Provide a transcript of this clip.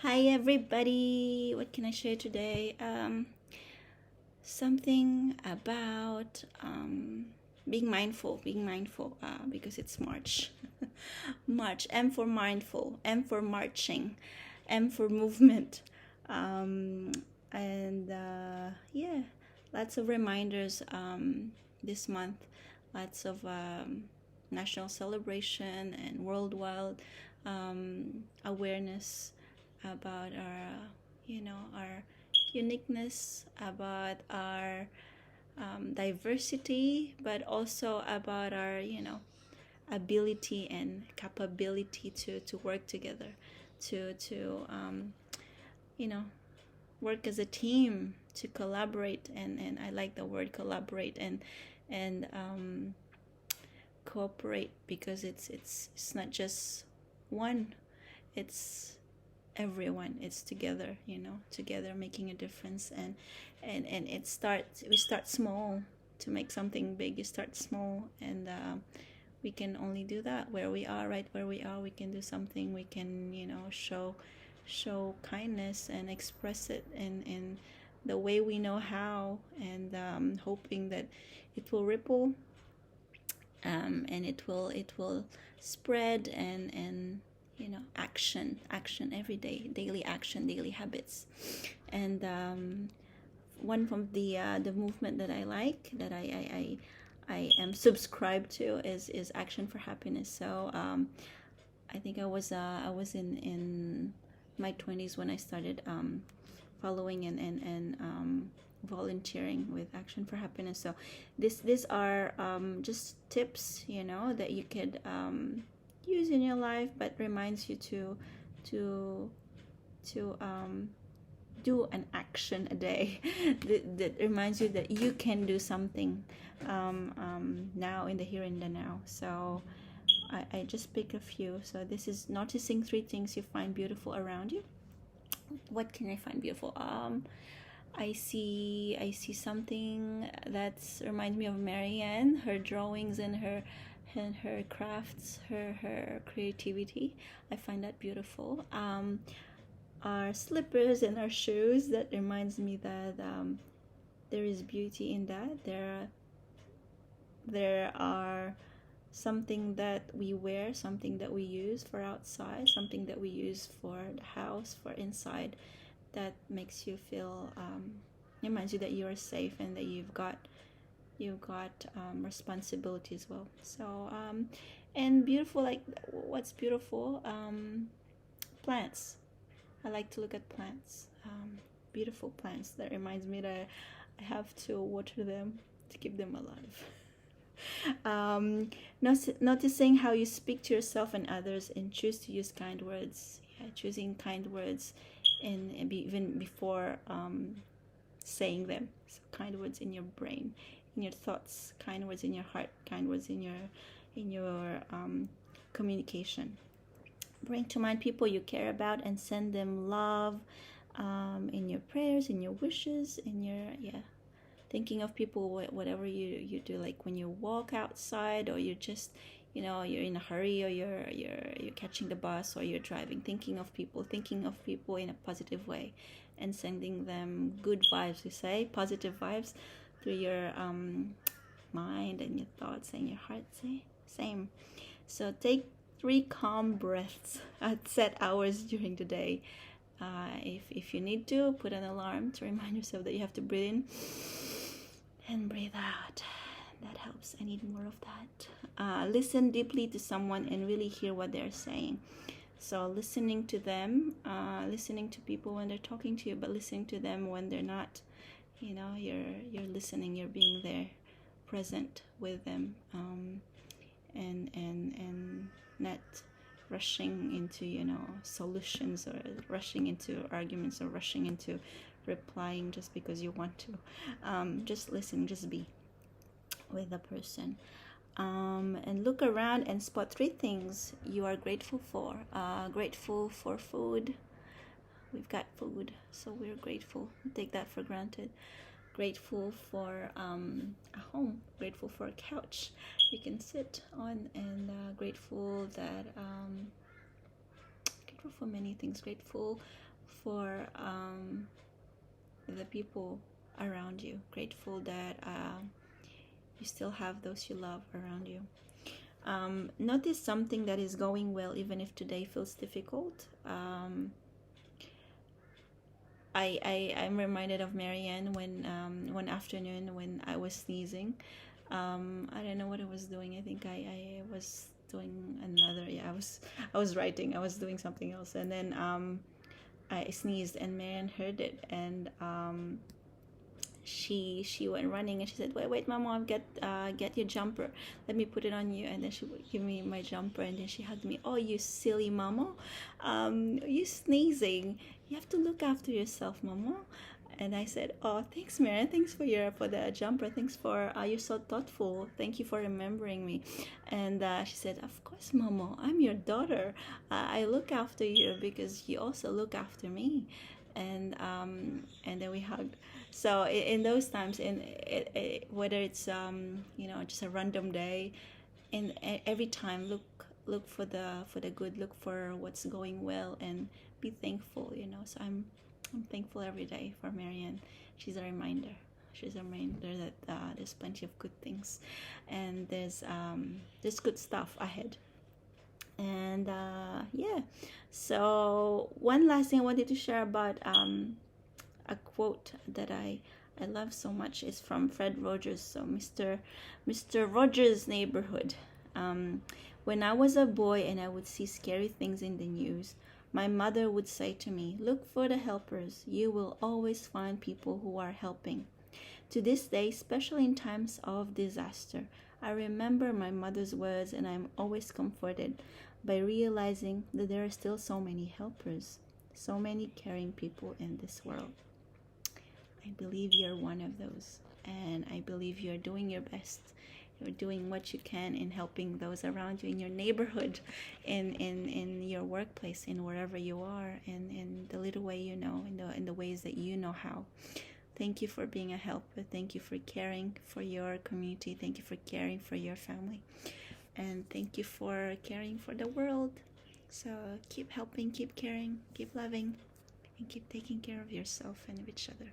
Hi everybody. What can I share today? Something about being mindful because it's March. March. M for mindful. M for marching. M for movement. Um, and yeah, lots of reminders this month. Lots of national celebration and worldwide awareness about our uniqueness, about our diversity, but also about our ability and capability to work together, to you know work as a team, to collaborate. And I like the word collaborate and cooperate, because it's not just one, it's everyone. It's together, together making a difference. And we start small to make something big. You start small, and we can only do that where we are. Right where we are, we can do something. We can show kindness and express it in the way we know how, and hoping that it will ripple, and it will spread, and action every day, daily action, daily habits. And one from the movement that I like, that I am subscribed to, is Action for Happiness. So I think I was in my 20s when I started following and volunteering with Action for Happiness. So these are just tips, that you could use in your life, but reminds you to do an action a day that reminds you that you can do something now, in the here and the now. So I just pick a few. So this is noticing 3 things you find beautiful around you. What can I find beautiful? I see something that reminds me of Marianne, her drawings and her crafts, her creativity. I find that beautiful. Our slippers and our shoes, that reminds me that there is beauty in that. There are something that we wear, something that we use for outside, something that we use for the house, for inside, that makes you feel, reminds you that you are safe, and that you've got responsibility as well. So and beautiful, like, what's beautiful? Plants. I like to look at plants, beautiful plants. That reminds me that I have to water them to keep them alive. Noticing how you speak to yourself and others, and choose to use kind words. Yeah, choosing kind words, and even before saying them. So kind words in your brain, in your thoughts, kind words in your heart, kind words in your communication. Bring to mind people you care about, and send them love, in your prayers, in your wishes, in your, thinking of people, whatever you do, like when you walk outside, or you're just, you're in a hurry, or you're catching the bus, or you're driving, thinking of people in a positive way, and sending them good vibes. You say positive vibes through your mind and your thoughts and your heart. Say same. So take 3 calm breaths at set hours during the day. If you need to, put an alarm to remind yourself that you have to breathe in and breathe out. That helps. I need more of that. Listen deeply to someone and really hear what they're saying. So listening to them, listening to people when they're talking to you, but listening to them when they're not. You're listening. You're being there, present with them, and not rushing into solutions, or rushing into arguments, or rushing into replying just because you want to. Just listen, just be with the person, and look around and spot 3 things you are grateful for. Grateful for food. We've got food, so we're grateful. Take that for granted. Grateful for a home, grateful for a couch you can sit on, and grateful for many things. Grateful for the people around you. Grateful that you still have those you love around you. Notice something that is going well, even if today feels difficult. I'm reminded of Marianne when one afternoon when I was sneezing. I don't know what I was doing. I think I was doing another. Yeah, I was writing. I was doing something else, and then I sneezed, and Marianne heard it, and she went running, and she said, wait, mama, get your jumper, let me put it on you. And then she would give me my jumper, and then she hugged me. Oh, you silly mama, you sneezing, you have to look after yourself, mama. And I said, oh, thanks, Mary, thanks for the jumper, thanks for you're so thoughtful, thank you for remembering me. And she said, of course, mama, I'm your daughter, I look after you because you also look after me. And then we hugged. So in those times, whether it's just a random day, in every time, look for the good, look for what's going well, and be thankful. So I'm thankful every day for Marianne. She's a reminder. She's a reminder that there's plenty of good things, and there's good stuff ahead. And yeah, so one last thing I wanted to share about a quote that I love so much is from Fred Rogers. So Mr. Rogers' Neighborhood. When I was a boy and I would see scary things in the news, my mother would say to me, look for the helpers. You will always find people who are helping. To this day, especially in times of disaster, I remember my mother's words, and I'm always comforted by realizing that there are still so many helpers, so many caring people in this world. I believe you're one of those, and I believe you're doing your best. You're doing what you can in helping those around you in your neighborhood, in your workplace, in wherever you are, in the little way you know, in the ways that you know how. Thank you for being a helper. Thank you for caring for your community. Thank you for caring for your family. And thank you for caring for the world. So keep helping, keep caring, keep loving, and keep taking care of yourself and of each other.